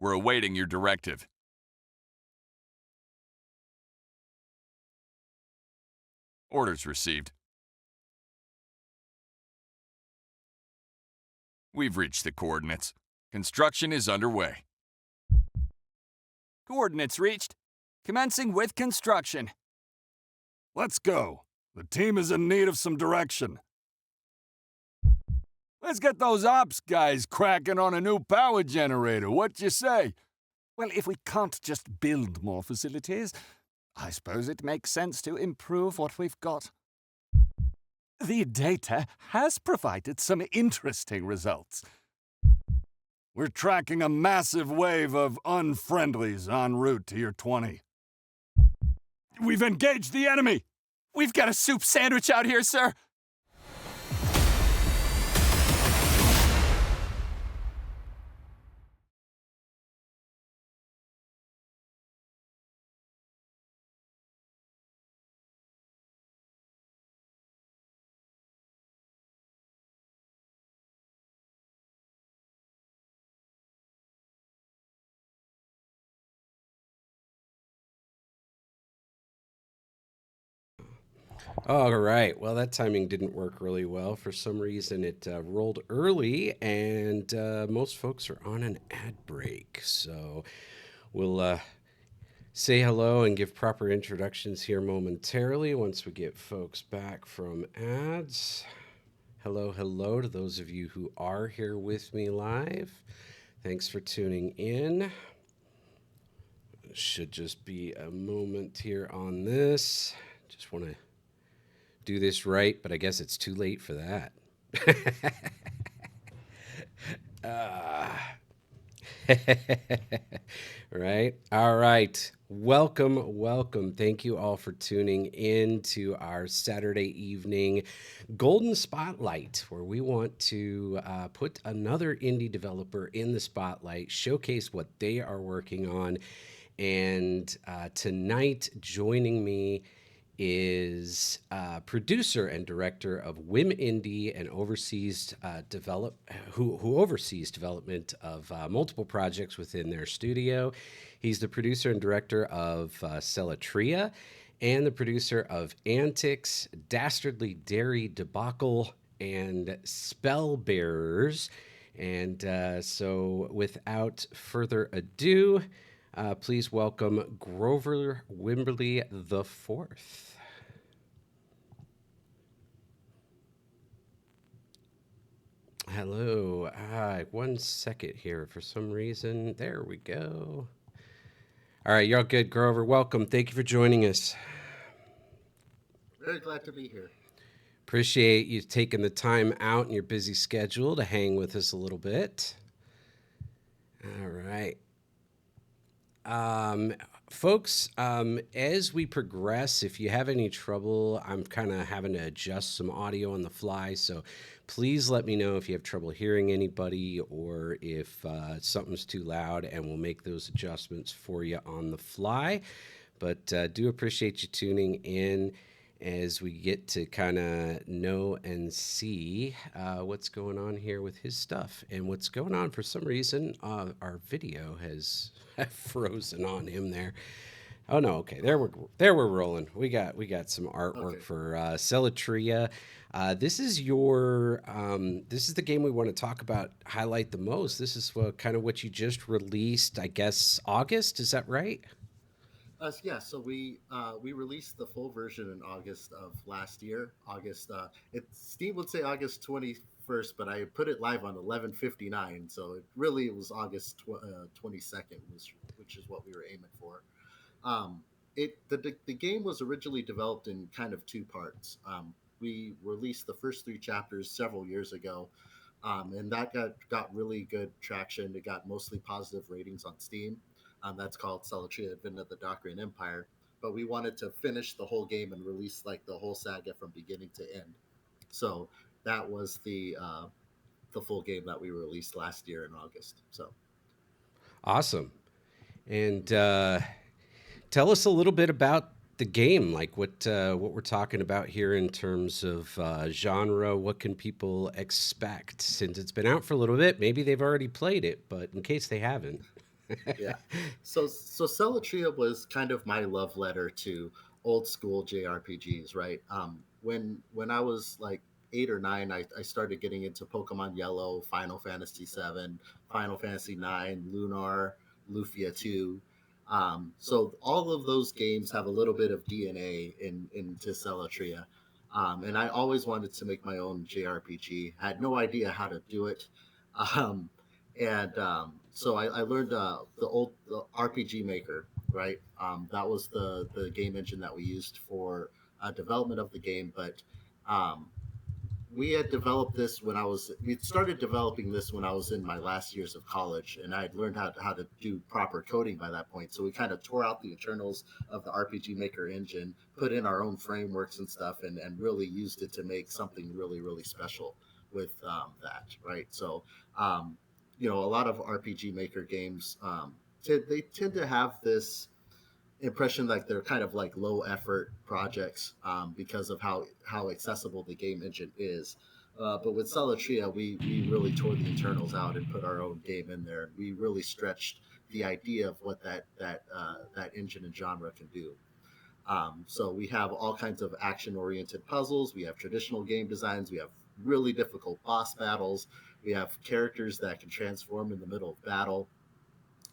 We're awaiting your directive. Orders received. We've reached the coordinates. Construction is underway. Coordinates reached. Commencing with construction. Let's go. The team is in need of some direction. Let's get those ops guys cracking on a new power generator. What you say? Well, if we can't just build more facilities, I suppose it makes sense to improve what we've got. The data has provided some interesting results. We're tracking a massive wave of unfriendlies en route to your 20. We've engaged the enemy! We've got a soup sandwich out here, sir! All right. Well, that timing didn't work really well. For some reason, it rolled early, and most folks are on an ad break. So we'll say hello and give proper introductions here momentarily once we get folks back from ads. Hello, hello to those of you who are here with me live. Thanks for tuning in. Should just be a moment here on this. Just want to do this right, but I guess it's too late for that. Right? All right. Welcome, welcome. Thank you all for tuning in to our Saturday evening Golden Spotlight, where we want to put another indie developer in the spotlight, showcase what they are working on. And tonight, joining me is producer and director of Wimberly and who oversees development of multiple projects within their studio. He's the producer and director of Selatria and the producer of Antics, Dastardly Dairy Debacle, and Spellbearers. And so without further ado, please welcome Grover Wimberly the Fourth. Hello. 1 second here. For some reason, there we go. All right, you're all good, Grover. Welcome. Thank you for joining us. Very glad to be here. Appreciate you taking the time out in your busy schedule to hang with us a little bit. All right. Folks, as we progress, if you have any trouble, I'm kind of having to adjust some audio on the fly. So please let me know if you have trouble hearing anybody or if something's too loud, and we'll make those adjustments for you on the fly. But do appreciate you tuning in as we get to kind of know and see what's going on here with his stuff. And what's going on, for some reason, our video has frozen on him there. Oh no, okay, there we're rolling. We got some artwork for Selatria. This is the game we want to talk about, highlight the most. This is kind of what you just released, I guess, August. Is that right? Yeah, so we released the full version in August of last year. Steam would say August 21st, but I put it live on 11/59, so it was August 22nd, which is what we were aiming for. The game was originally developed in kind of two parts. We released the first three chapters several years ago, and that got really good traction. It got mostly positive ratings on Steam. That's called Selatria, Advent of the Doctrine Empire. But we wanted to finish the whole game and release like the whole saga from beginning to end. So that was the full game that we released last year in August. So awesome. And tell us a little bit about the game, like what we're talking about here in terms of genre. What can people expect since it's been out for a little bit? Maybe they've already played it, but in case they haven't. Yeah. So Celatria was kind of my love letter to old school JRPGs, right? When I was like 8 or 9, I started getting into Pokemon Yellow, Final Fantasy VII, Final Fantasy IX, Lunar, Lufia 2. So all of those games have a little bit of DNA into Celatria. And I always wanted to make my own JRPG. I had no idea how to do it. Um, and so I learned the RPG Maker, right? That was the game engine that we used for development of the game. But um, we had developed this when we started developing this when I was in my last years of college, and I had learned how to do proper coding by that point. So we kind of tore out the internals of the RPG Maker engine, put in our own frameworks and stuff, and really used it to make something really, really special with that, right? So, um, a lot of RPG Maker games, they tend to have this impression like they're kind of like low effort projects because of how accessible the game engine is. But with Celatria, we really tore the internals out and put our own game in there. We really stretched the idea of what that engine and genre can do. So we have all kinds of action oriented puzzles. We have traditional game designs. We have really difficult boss battles. We have characters that can transform in the middle of battle.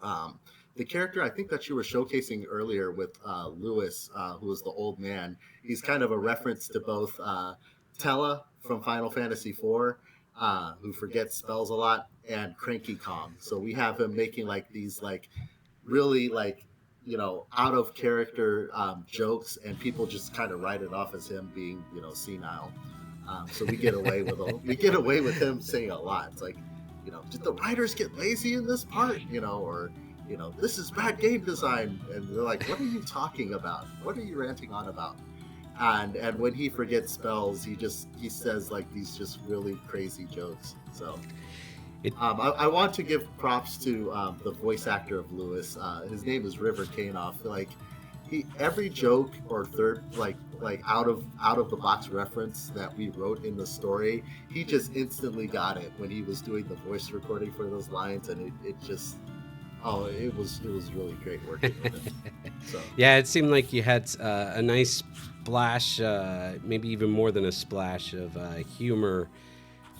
Um, the character I think that you were showcasing earlier with Lewis, who was the old man, he's kind of a reference to both Tella from Final Fantasy IV, who forgets spells a lot, and Cranky Kong. So we have him making like these like really like out of character jokes, and people just kind of write it off as him being senile. So we get away with him saying a lot. It's like, did the writers get lazy in this part? Or this is bad game design, and they're like, what are you talking about? What are you ranting on about? And when he forgets spells, he says like these just really crazy jokes. So It I want to give props to the voice actor of Lewis. His name is River Kanoff. Like every joke or third like out of the box reference that we wrote in the story, he just instantly got it when he was doing the voice recording for those lines, and it just it was really great working with him. So Yeah, it seemed like you had a nice splash, maybe even more than a splash of humor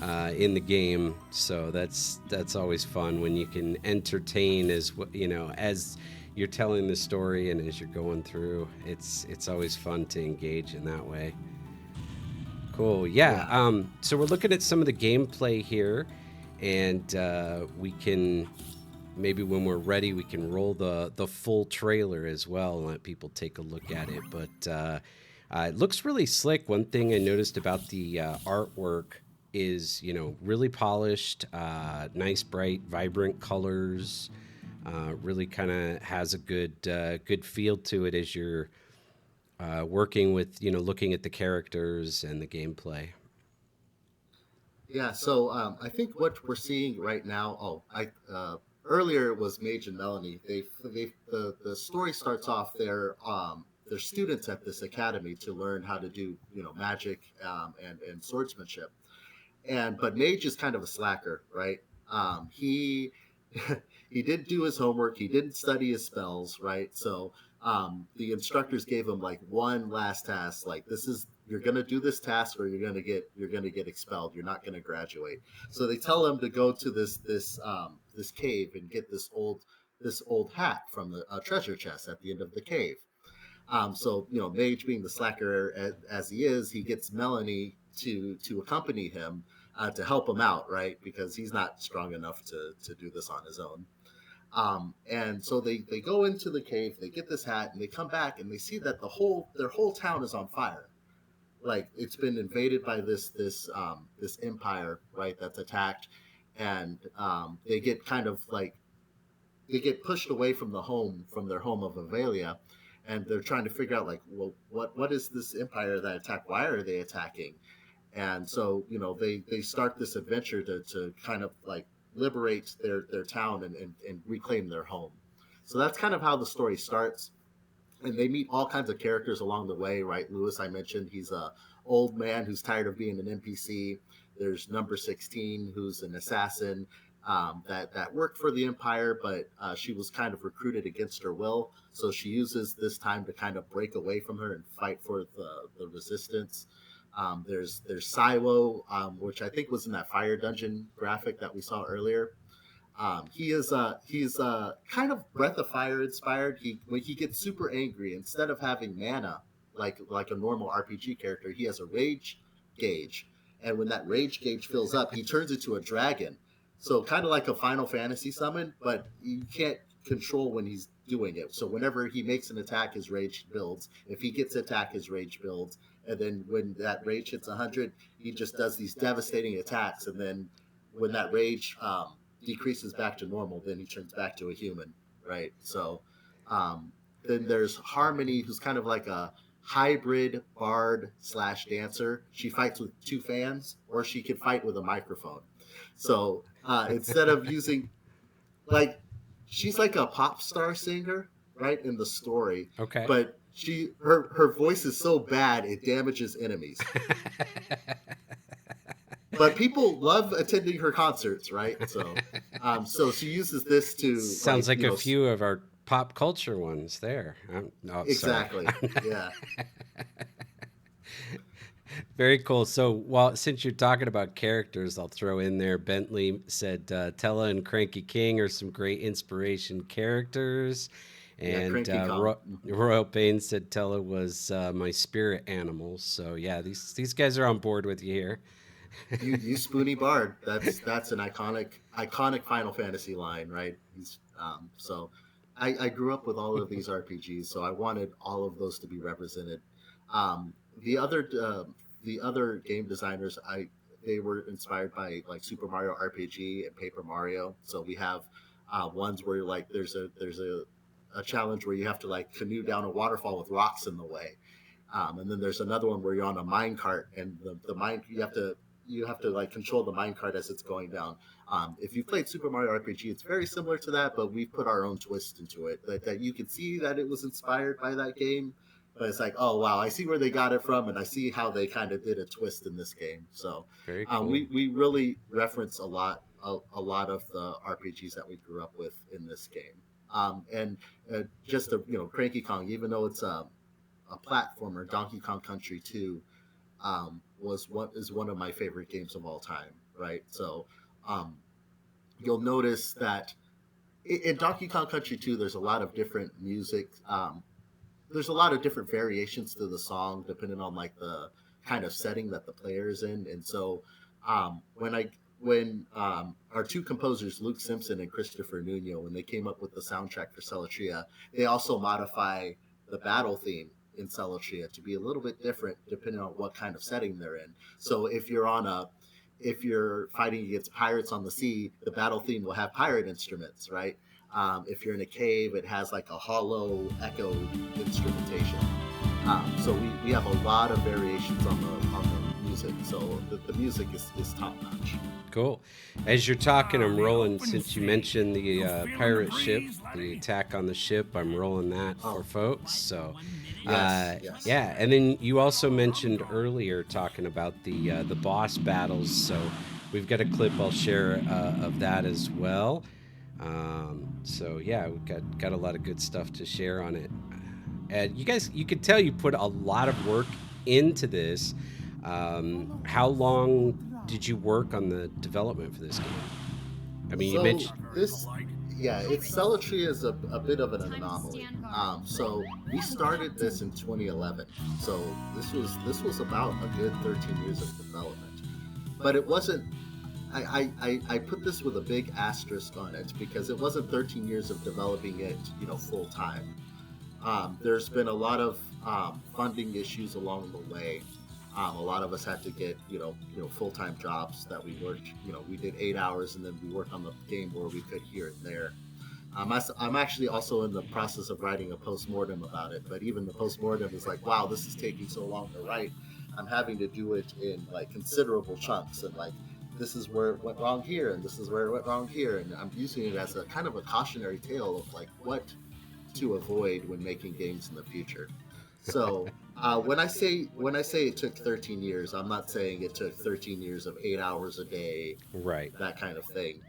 in the game. So that's always fun when you can entertain as you're telling the story and as you're going through. It's always fun to engage in that way. Cool. Yeah. yeah. So we're looking at some of the gameplay here, and we can maybe when we're ready, we can roll the full trailer as well and let people take a look at it. But it looks really slick. One thing I noticed about the artwork is really polished, nice, bright, vibrant colors. Really kind of has a good feel to it as you're working with looking at the characters and the gameplay. Yeah, so I think what we're seeing right now. I earlier it was Mage and Melanie. The story starts off. They're students at this academy to learn how to do magic and swordsmanship. But Mage is kind of a slacker, right? He he didn't do his homework. He didn't study his spells, right? So the instructors gave him like one last task, like this is you're gonna do this task or you're gonna get expelled. You're not gonna graduate. So they tell him to go to this cave and get this old hat from the treasure chest at the end of the cave. So Mage, being the slacker as he is, he gets Melanie to accompany him to help him out, right? Because he's not strong enough to do this on his own. And so they go into the cave, they get this hat, and they come back and they see that their whole town is on fire. Like it's been invaded by this empire, right? That's attacked, and they get kind of like they get pushed away from their home of Avelia, and they're trying to figure out like, well, what is this empire that attacked? Why are they attacking? And so they start this adventure to kind of like liberate their town and reclaim their home. So that's kind of how the story starts, and they meet all kinds of characters along the way, right? Lewis, I mentioned, he's a old man who's tired of being an NPC. There's number 16, who's an assassin. that worked for the Empire, but she was kind of recruited against her will. So she uses this time to kind of break away from her and fight for the Resistance. There's Saiwo, which I think was in that Fire Dungeon graphic that we saw earlier. He's kind of Breath of Fire inspired. He when he gets super angry, instead of having mana like a normal RPG character, he has a rage gauge, and when that rage gauge fills up, he turns into a dragon. So kind of like a Final Fantasy summon, but you can't control when he's doing it. So whenever he makes an attack, his rage builds. If he gets attack, his rage builds. And then when that rage hits 100, he just does these devastating attacks. And then when that rage decreases back to normal, then he turns back to a human, right? So then there's Harmony, who's kind of like a hybrid bard slash dancer. She fights with two fans, or she can fight with a microphone. So instead of using like she's like a pop star singer, right, in the story, Okay. but her voice is so bad it damages enemies. But people love attending her concerts, right? So she uses this to Sounds like a few of our pop culture ones there. Oh, sorry. exactly, yeah. Very cool. So, well, since you're talking about characters, I'll throw in there. Bentley said Tella and Cranky King are some great inspiration characters. Yeah, And Cranky Kong. Royal Payne said Tella was my spirit animal. So, yeah, these guys are on board with you here. You Spoony Bard. That's an iconic Final Fantasy line, right? So I grew up with all of these RPGs, so I wanted all of those to be represented. Um, the other the other game designers, they were inspired by like Super Mario RPG and Paper Mario. So we have ones where like there's a challenge where you have to like canoe down a waterfall with rocks in the way. And then there's another one where you're on a mine cart, and the mine you have to like control the mine cart as it's going down. If you've played Super Mario RPG, it's very similar to that, but we've put our own twist into it. That you can see that it was inspired by that game, but it's like, oh wow, I see where they got it from, and I see how they kind of did a twist in this game. So Very cool. we really reference a lot of the RPGs that we grew up with in this game. And just Cranky Kong, even though it's a platformer, Donkey Kong Country 2 is one of my favorite games of all time, right? So um, you'll notice that in Donkey Kong Country 2, there's a lot of different music. There's a lot of different variations to the song depending on like the kind of setting that the player is in. And so when our two composers, Luke Simpson and Christopher Nuno, when they came up with the soundtrack for Selatria, they also modify the battle theme in Selatria to be a little bit different depending on what kind of setting they're in. So if you're fighting against pirates on the sea, the battle theme will have pirate instruments, right? If you're in a cave, it has like a hollow echo instrumentation. So we have a lot of variations on the music. So the music is top notch. Cool. As you're talking, I'm rolling, since you mentioned the pirate ship, the attack on the ship, I'm rolling that for folks. So, Yes. yeah. And then you also mentioned earlier talking about the boss battles. So we've got a clip I'll share of that as well. So yeah, we've got a lot of good stuff to share on it. And you guys, you could tell you put a lot of work into this. How long did you work on the development for this game? I mean, you So mentioned this, yeah, it's Celatria is a bit of an anomaly. So we started this in 2011. So this was about a good 13 years of development, but it wasn't. I put this with a big asterisk on it because it wasn't 13 years of developing it, full time. There's been a lot of funding issues along the way. A lot of us had to get full-time jobs that we worked. We did 8 hours, and then we worked on the game where we could here and there. I'm actually also in the process of writing a post-mortem about it, but even the post-mortem is like, wow, this is taking so long to write. I'm having to do it in like considerable chunks, and like this is where it went wrong here, and this is where it went wrong here, and I'm using it as a kind of a cautionary tale of like what to avoid when making games in the future. So when I say it took 13 years, I'm not saying it took 13 years of 8 hours a day, right. that kind of thing.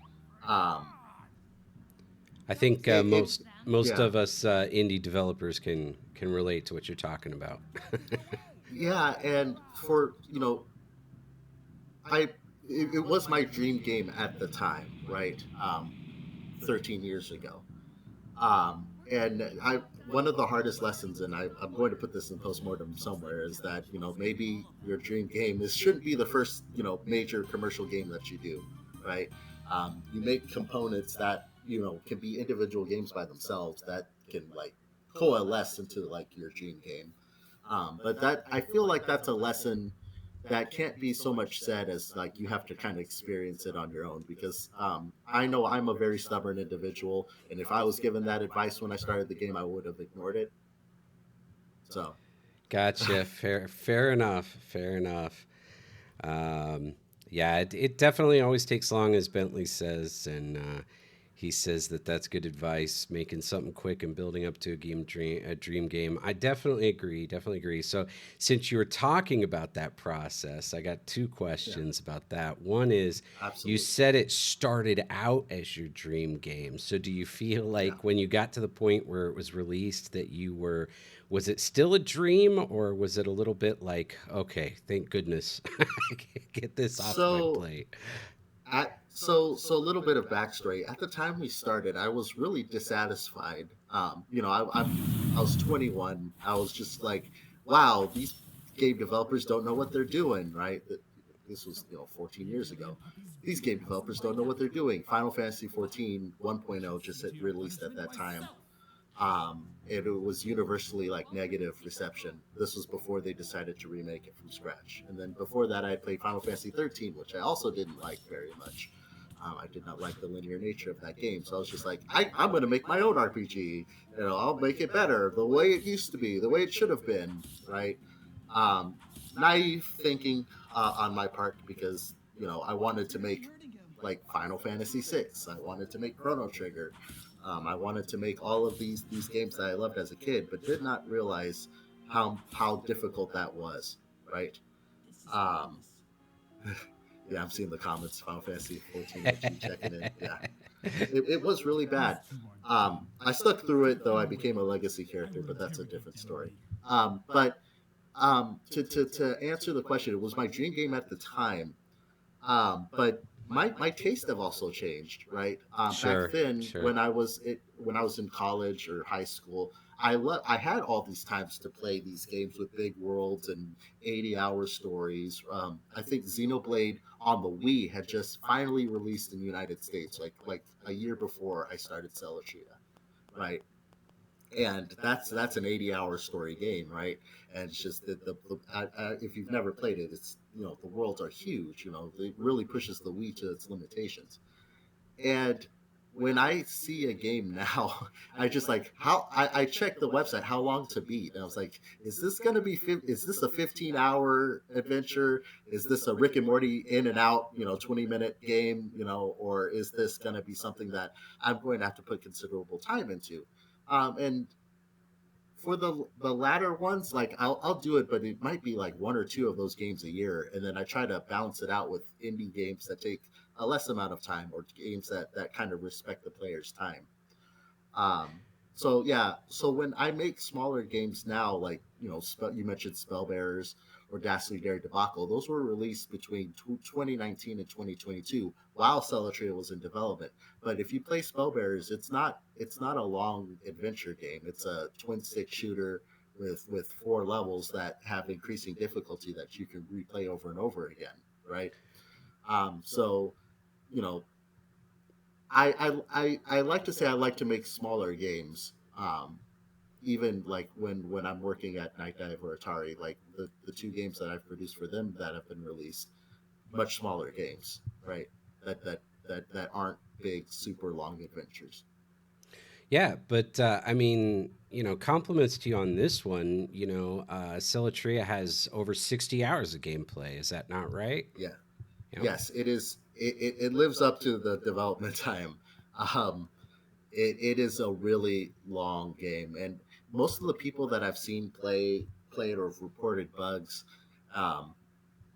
Um, I think it most yeah, of us indie developers can relate to what you're talking about. yeah, and for I it was my dream game at the time, right? 13 years ago. And I one of the hardest lessons, and I'm going to put this in postmortem somewhere, is that maybe your dream game is shouldn't be the first major commercial game that you do, right? You make components that can be individual games by themselves that can like coalesce into like your dream game. But that I feel like that's a lesson that can't be so much said as like you have to kind of experience it on your own because I know I'm a very stubborn individual, and if I was given that advice when I started the game, I would have ignored it. So Gotcha. Fair enough. Fair enough. Um, yeah, it definitely always takes long, as Bentley says, and he says that that's good advice. Making something quick and building up to a dream game. I definitely agree. Definitely agree. So, since you were talking about that process, I got two yeah, questions about that. One is, you absolutely, said it started out as your dream game. So, do you feel yeah. like when you got to the point where it was released that you were was it still a dream, or was it a little bit like, okay, thank goodness, get this off my So plate? so a little bit of backstory. At the time we started, I was really dissatisfied. I was 21. I was just like, wow, these game developers don't know what they're doing, right? This was 14 years ago. These game developers don't know what they're doing. Final Fantasy 14 1.0 just had released at that time. It was universally like negative reception. This was before they decided to remake it from scratch. And then before that, I played Final Fantasy 13, which I also didn't like very much. I did not like the linear nature of that game, so I was just like, I'm going to make my own RPG. I'll make it better, the way it used to be, the way it should have been, right? Um, Naive thinking on my part because I wanted to make like Final Fantasy VI. I wanted to make Chrono Trigger. I wanted to make all of these games that I loved as a kid, but did not realize how difficult that was. Right? Um, yeah, I'm seeing the comments. Final Fantasy 14 OG checking in. Yeah, it was really bad. I stuck through it though. I became a legacy character, but that's a different story. But to answer the question, it was my dream game at the time. But my taste have also changed, right? Back Sure, then, sure. when I was in college or high school, I had all these times to play these games with big worlds and 80-hour stories. I think Xenoblade on the Wii had just finally released in the United States, like a year before I started Selatria, right? And that's an 80-hour story game, right? And it's just that if you've never played it, it's the worlds are huge. It really pushes the Wii to its limitations. And when I see a game now, I just like how I check the website how long to beat, and I was like, is this gonna be is this a 15-hour adventure? Is this a Rick and Morty in and out 20-minute game? Or is this gonna be something that I'm going to have to put considerable time into? And for the latter ones, like I'll do it, but it might be like one or two of those games a year, and then I try to balance it out with indie games that take a less amount of time or games that kind of respect the player's time. Um, so yeah, so when I make smaller games now, like you mentioned Spellbearers or Dastardly Dairy Debacle, those were released between 2019 and 2022 while Celatria was in development. But if you play Spellbearers, it's not a long adventure game. It's a twin stick shooter with four levels that have increasing difficulty that you can replay over and over again, right? So you know I like to say I like to make smaller games. Even like when I'm working at Night Dive or Atari, like the two games that I've produced for them that have been released, much smaller games, right? That aren't big, super long adventures. Yeah, but I mean, compliments to you on this one. Celatria has over 60 hours of gameplay. Is that not right? Yeah. Yep. Yes, it is. It lives up to the development time. Um, it is a really long game, and most of the people that I've seen play it or have reported bugs, um,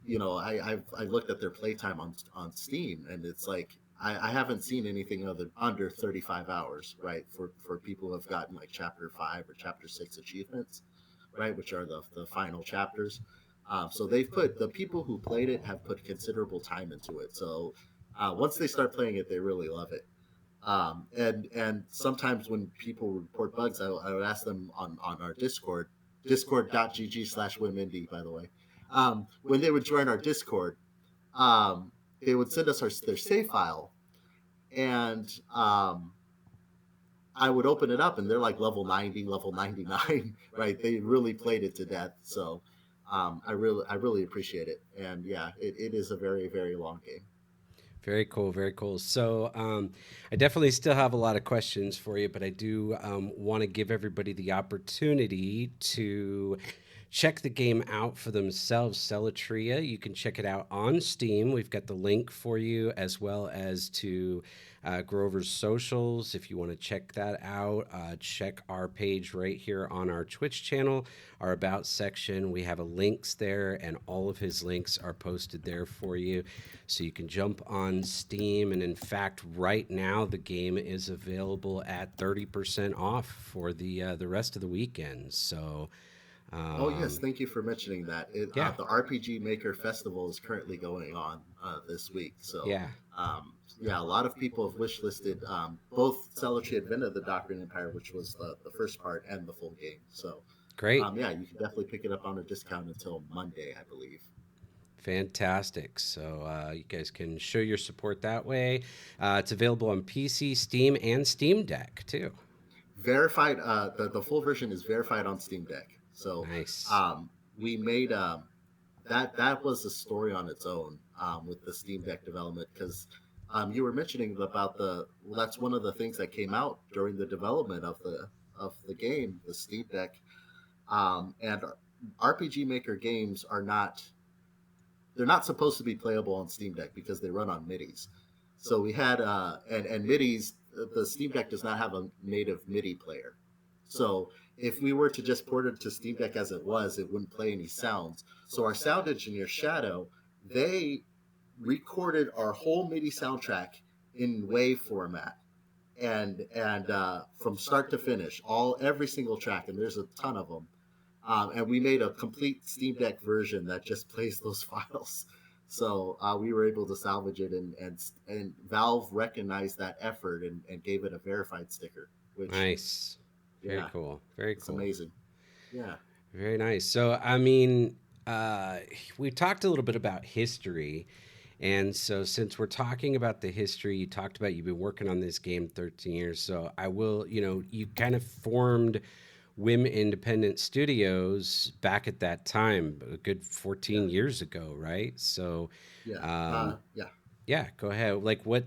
I looked at their playtime on Steam, and it's like I haven't seen anything other under 35 hours, right? For people who have gotten like chapter 5 or chapter 6 achievements, right, which are the final chapters. So they've put the people who played it have put considerable time into it. So once they start playing it, they really love it. And sometimes when people report bugs, I would ask them on our Discord, discord.gg/Wimberly, by the way. When they would join our Discord, they would send us their save file, and I would open it up, and they're like level 90, level 99, right? They really played it to death. So I really appreciate it. And yeah, it is a very, very long game. Very cool, very cool. So, I definitely still have a lot of questions for you, but I do want to give everybody the opportunity to check the game out for themselves. Selatria, you can check it out on Steam. We've got the link for you, as well as to Grover's socials. If you want to check that out, check our page right here on our Twitch channel, our About section. We have a links there, and all of his links are posted there for you. So you can jump on Steam. And in fact, right now, the game is available at 30% off for the rest of the weekend. So, Oh yes, um, thank you for mentioning that. yeah, The RPG Maker Festival is currently going on this week, so yeah, yeah, a lot of people have wish listed both Celatry Advent of the Doctrine Empire, which was the first part, and the full game. So great. yeah, you can definitely pick it up on a discount until Monday, I believe. Fantastic. So you guys can show your support that way. It's available on PC, Steam, and Steam Deck too. Verified, the full version is verified on Steam Deck. So Nice. um, we made that was a story on its own with the Steam Deck development because you were mentioning about well, that's one of the things that came out during the development of the game, the Steam Deck, and RPG Maker games are not they're not supposed to be playable on Steam Deck because they run on MIDIs. So we had and MIDIs, the Steam Deck does not have a native MIDI player. So if we were to just port it to Steam Deck as it was, it wouldn't play any sounds. So our sound engineer Shadow, they recorded our whole MIDI soundtrack in WAV format and from start to finish, all every single track, and there's a ton of them. And we made a complete Steam Deck version that just plays those files. So we were able to salvage it, and Valve recognized that effort and gave it a verified sticker, which Nice. Very yeah, cool. Very it's cool. amazing. Yeah, Very nice. So, I mean, uh, we talked a little bit about history. And so, since we're talking about the history, you talked about you've been working on this game 13 years. So, I will, you kind of formed Wim Independent Studios back at that time, a good yeah, 14 years ago, right? So, yeah, um, yeah. yeah, go ahead. Like, what,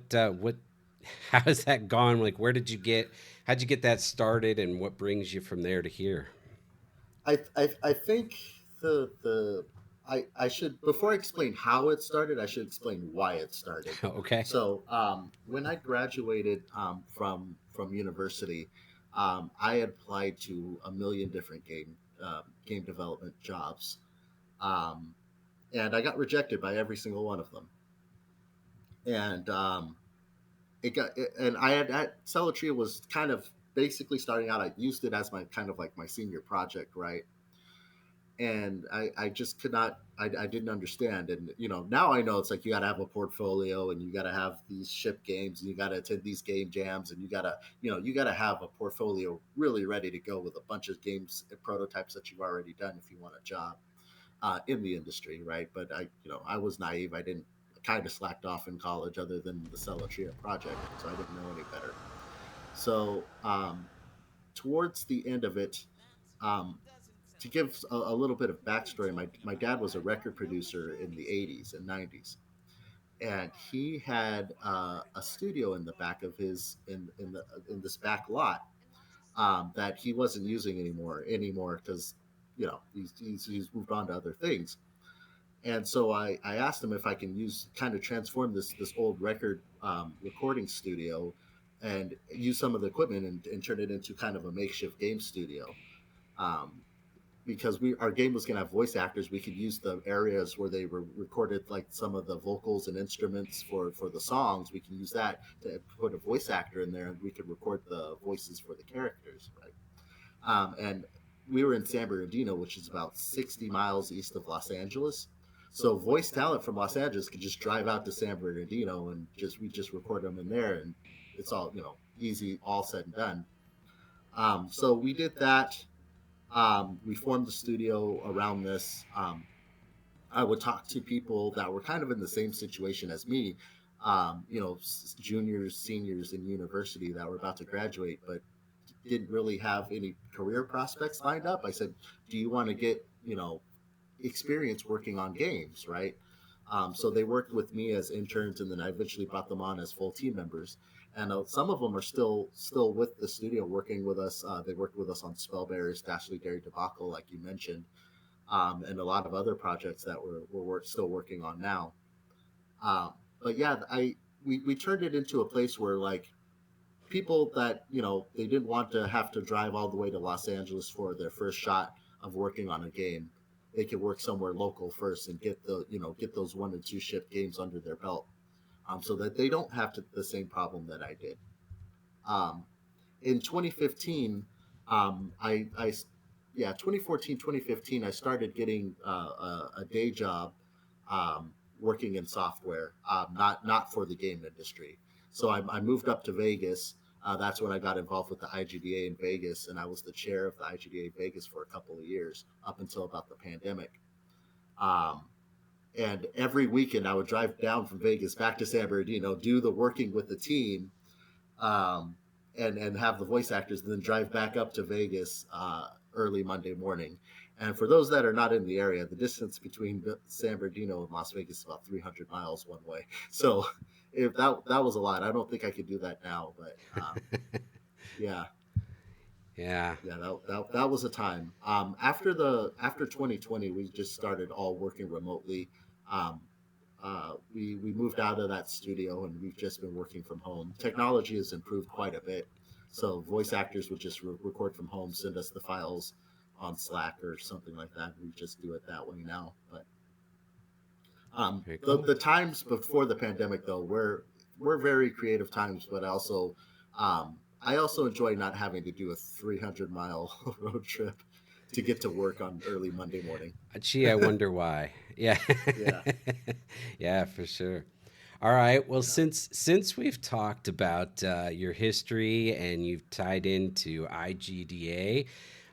how has that gone? Like, how'd you get that started, and what brings you from there to here? I think I should, before I explain how it started, I should explain why it started. Okay. So when I graduated from university, I had applied to a million different game development jobs, um, and I got rejected by every single one of them. And and I had Celatria was kind of basically starting out. I used it as my kind of like my senior project, right? And I just could not I didn't understand. And now I know it's like you got to have a portfolio, and you got to have these ship games, and you got to attend these game jams, and you got to have a portfolio really ready to go with a bunch of games and prototypes that you've already done if you want a job in the industry, right? But I was naive. I didn't kind of slacked off in college other than the Celatria project, so I didn't know any better. So towards the end of it, um, to give a little bit of backstory, my dad was a record producer in the 80s and 90s, and he had a studio in the back of his in this back lot that he wasn't using anymore because he's moved on to other things. And so I asked him if I can use kind of transform this old record recording studio and use some of the equipment and turn it into kind of a makeshift game studio. Um, because we our game was going to have voice actors, we could use the areas where they were recorded, like some of the vocals and instruments for the songs. We can use that to put a voice actor in there, and we could record the voices for the characters, right? And we were in San Bernardino, which is about 60 miles east of Los Angeles. So voice talent from Los Angeles could just drive out to San Bernardino and just we just record them in there, and it's all easy, all said and done. So we did that. We formed the studio around this. I would talk to people that were kind of in the same situation as me, juniors, seniors in university that were about to graduate, but didn't really have any career prospects lined up. I said, "Do you want to get experience working on games?" Right. So they worked with me as interns, and then I eventually brought them on as full team members. And some of them are still with the studio working with us. They worked with us on Spellbearers, Dashly Dairy Debacle, like you mentioned, and a lot of other projects that we're still working on now. But yeah, we turned it into a place where, like, people that they didn't want to have to drive all the way to Los Angeles for their first shot of working on a game. They could work somewhere local first and get those 1 and 2 ship games under their belt, so that they don't have the same problem that I did. Um, in 2015, I yeah, 2014, 2015, I started getting a day job, working in software, not for the game industry. So I moved up to Vegas. That's when I got involved with the IGDA in Vegas, and I was the chair of the IGDA Vegas for a couple of years up until about the pandemic. Um, and every weekend I would drive down from Vegas back to San Bernardino, do the working with the team, um, and have the voice actors, and then drive back up to Vegas early Monday morning. And for those that are not in the area, the distance between San Bernardino and Las Vegas is about 300 miles one way. So if that was a lot, I don't think I could do that now. But yeah, Yeah. yeah, that was a time. After 2020, we just started all working remotely. Um, we moved out of that studio, and we've just been working from home. Technology has improved quite a bit, so voice actors would just record from home, send us the files on Slack or something like that. We just do it that way now. But Very the cool. times before the pandemic, though, were very creative times, but also I also enjoy not having to do a 300-mile road trip to get to work on early Monday morning. Gee, I wonder why. Yeah. Yeah, Yeah, for sure. All right. Well, yeah. since we've talked about your history and you've tied into IGDA,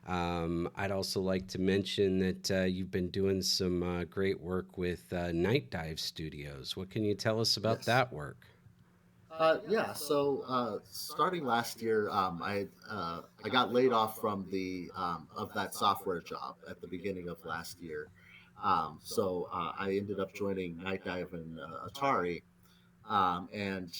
I'd also like to mention that you've been doing some great work with Night Dive Studios. What can you tell us about Yes. that work? Yeah. So starting last year, I got laid off from the of that software job at the beginning of last year. So I ended up joining Night Dive and Atari, and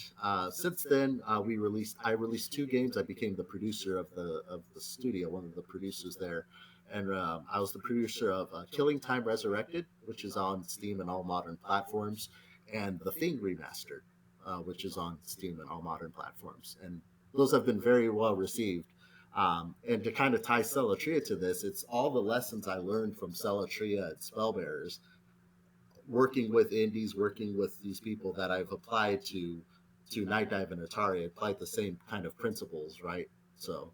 since then, I released 2 games. I became the producer of the studio, one of the producers there, and I was the producer of Killing Time Resurrected, which is on Steam and all modern platforms, and The Thing Remastered, which is on Steam and all modern platforms. And those have been very well received. And to kind of tie Selatria to this, it's all the lessons I learned from Selatria and Spellbearers, working with indies, working with these people, that I've applied to Night Dive and Atari. I applied the same kind of principles, right? So,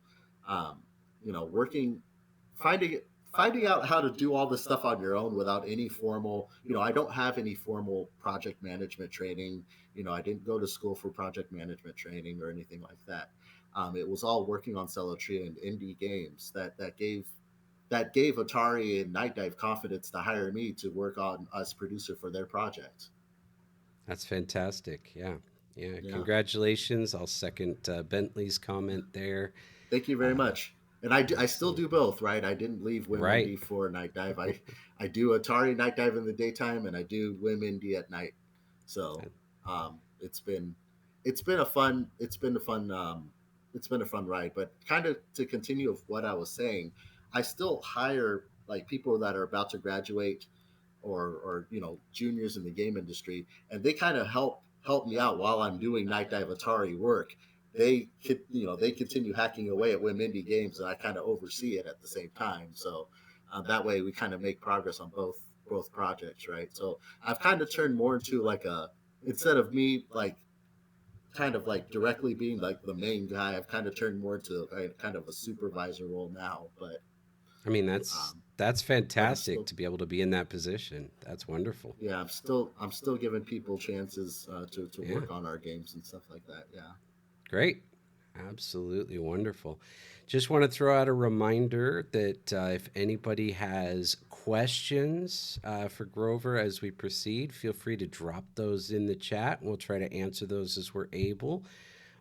um, working, finding finding out how to do all this stuff on your own without any formal. I don't have any formal project management training. I didn't go to school for project management training or anything like that. It was all working on Celatria and indie games that gave Atari and Night Dive confidence to hire me to work on as producer for their project. That's fantastic. Yeah. Yeah. Yeah. Congratulations. I'll second Bentley's comment there. Thank you very Uh, much. And I still Excellent. do both, right? I didn't leave Right. WimIndie for Night Dive. I do Atari Night Dive in the daytime, and I do WimIndie at night. So it's been a fun ride. But kind of to continue of what I was saying, I still hire, like, people that are about to graduate, or juniors in the game industry, and they kind of help me out while I'm doing Night Dive Atari work. They continue hacking away at Wim Indie Games, and I kind of oversee it at the same time. So That way, we kind of make progress on both projects, right? So I've kind of turned more into like a instead of me like kind of like directly being like the main guy, I've kind of turned more into kind of a supervisor role now. I mean, that's Um, that's but I'm fantastic still to be able to be in that position. That's wonderful. yeah, I'm still giving people chances to Yeah. work on our games and stuff like that. Yeah. Great. Absolutely wonderful. Just want to throw out a reminder that if anybody has questions for Grover as we proceed, feel free to drop those in the chat. We'll try to answer those as we're able.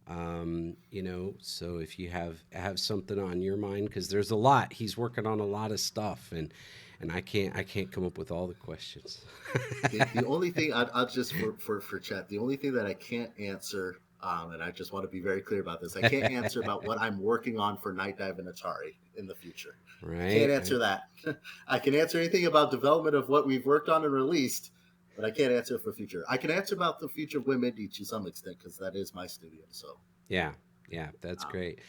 So if you have something on your mind, because there's a lot, he's working on a lot of stuff, and I can't come up with all the questions. The only thing I'll just for chat, the only thing that I can't answer, and I just want to be very clear about this, I can't answer about what I'm working on for Night Dive and Atari in the future. I can't Right? answer that. I can answer anything about development of what we've worked on and released, but I can't answer for future. I can answer about the future of Wimberly to some extent because that is my studio. So, Yeah, yeah, that's um, great.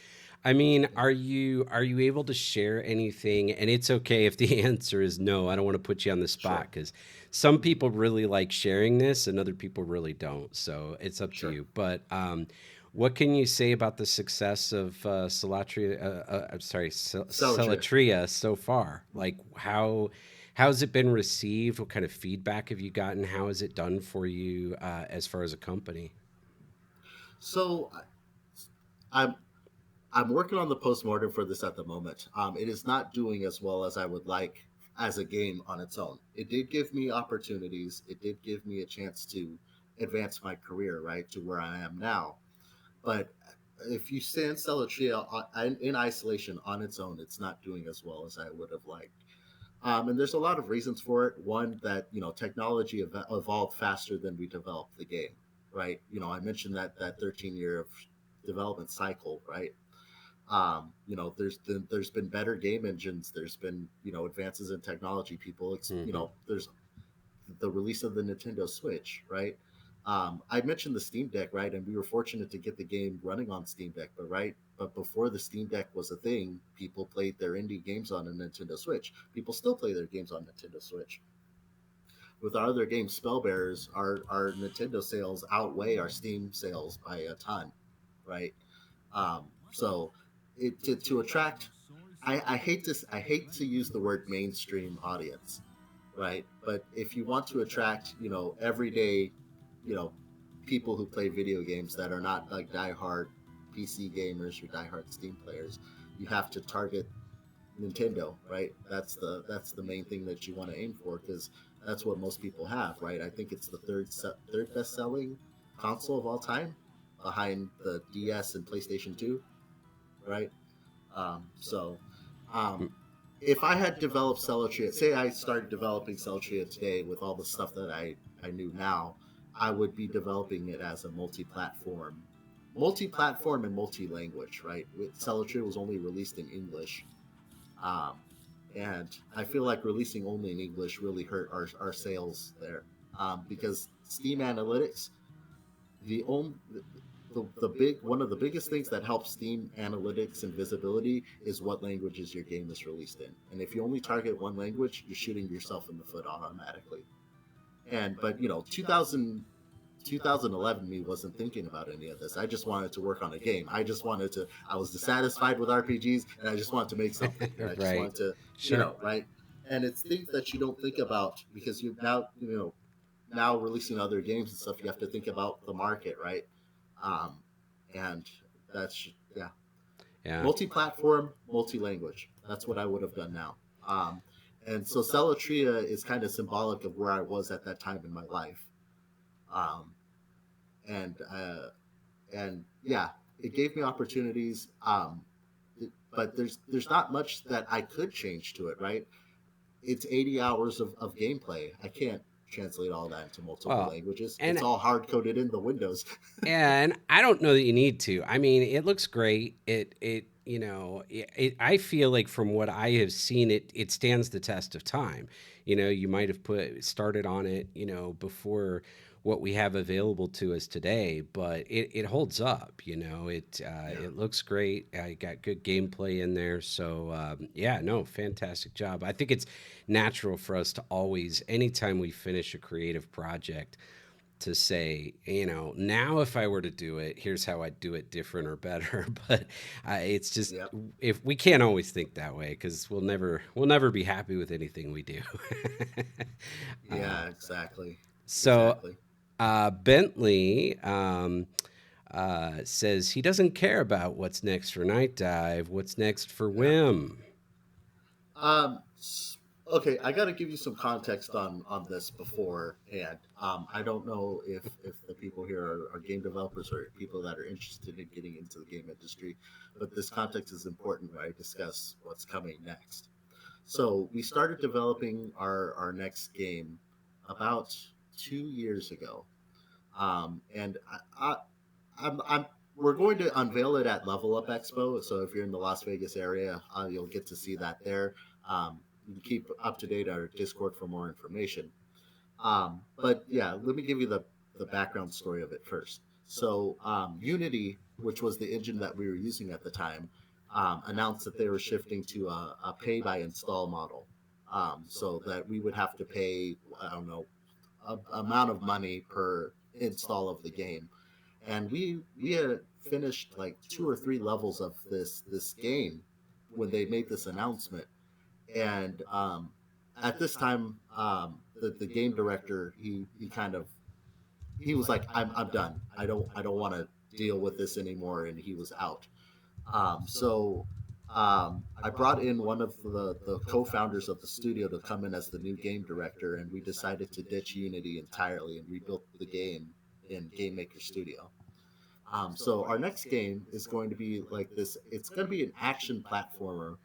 I mean, yeah, are you able to share anything? And it's okay if the answer is no. I don't want to put you on the spot sure, because some people really like sharing this and other people really don't. So it's up to sure. you. But what can you say about the success of Salatria? I'm sorry, Celatria. Celatria so far? Like how's it been received? What kind of feedback have you gotten? How has it done for you as far as a company? So I'm I'm working on the postmortem for this at the moment. It is not doing as well as I would like as a game on its own. It did give me opportunities. It did give me a chance to advance my career, right, to where I am now. But if you stand Celatria in isolation on its own, it's not doing as well as I would have liked. And there's a lot of reasons for it. One, that technology evolved faster than we developed the game, right? I mentioned that 13-year of development cycle, right? There's been better game engines. There's been advances in technology. Hmm. There's the release of the Nintendo Switch, right? I mentioned the Steam Deck, right? And we were fortunate to get the game running on Steam Deck, but before the Steam Deck was a thing, people played their indie games on a Nintendo Switch. People still play their games on Nintendo Switch. With our other games, Spellbearers, our Nintendo sales outweigh our Steam sales by a ton, right? So to attract, I hate to use the word mainstream audience, right? But if you want to attract, everyday, you know, people who play video games that are not like diehard PC gamers or diehard Steam players, you have to target Nintendo, right? That's the main thing that you want to aim for because that's what most people have, right? I think it's the third best selling console of all time, behind the DS and PlayStation 2, right? So, um, if I had developed Celatria, say I started developing Celatria today with all the stuff that I knew now, I would be developing it as a multi-platform and multi-language, right? Celatria was only released in English, um, and I feel like releasing only in English really hurt our sales there, because Steam Analytics, the only the big one of the biggest things that helps Steam analytics and visibility is what languages your game is released in. And if you only target one language, you're shooting yourself in the foot automatically. But 2011 me wasn't thinking about any of this. I just wanted to work on a game. I was dissatisfied with RPGs and I just wanted to make something. And I just Right. wanted to, Sure. right? And it's things that you don't think about because now releasing other games and stuff, you have to think about the market, right? Um, and that's yeah, Yeah. multi-platform, multi-language. That's what I would have done now. And so Celatria is kind of symbolic of where I was at that time in my life. Um, and and yeah, it gave me opportunities. But there's not much that I could change to it, right? It's 80 hours of gameplay. I can't translate all that into multiple Well, languages. It's and all hard coded in the Windows. and I don't know that you need to. I mean, it looks great. It I feel like from what I have seen, it stands the test of time. You might have started on it, before what we have available to us today, but it holds up. Yeah. It looks great. I got good gameplay in there, so yeah, no, fantastic job. I think it's natural for us to always, anytime we finish a creative project, to say, now if I were to do it, here's how I'd do it different or better. But it's just, Yep. if we can't always think that way, because we'll never be happy with anything we do. Yeah, exactly. So Exactly. Bentley says he doesn't care about what's next for Night Dive. What's next for Yeah. Wim? Um, s- okay, I got to give you some context on this beforehand. I don't know if the people here are game developers or people that are interested in getting into the game industry, but this context is important when I discuss what's coming next. So we started developing our next game about 2 years ago, and I'm we're going to unveil it at Level Up Expo. So if you're in the Las Vegas area, you'll get to see that there. You can keep up to date on our Discord for more information. But yeah, let me give you the background story of it first. So Unity, which was the engine that we were using at the time, announced that they were shifting to a pay by install model. So that we would have to pay, I don't know, a amount of money per install of the game, and we had finished like two or three levels of this game when they made this announcement. And at this time, the game director, he kind of, he was like, I'm done, I don't want to deal with this anymore, and he was out. So I brought in one of the co-founders of the studio to come in as the new game director, and we decided to ditch Unity entirely and rebuild the game in Game Maker Studio. So our next game is going to be like this. It's going to be an action platformer,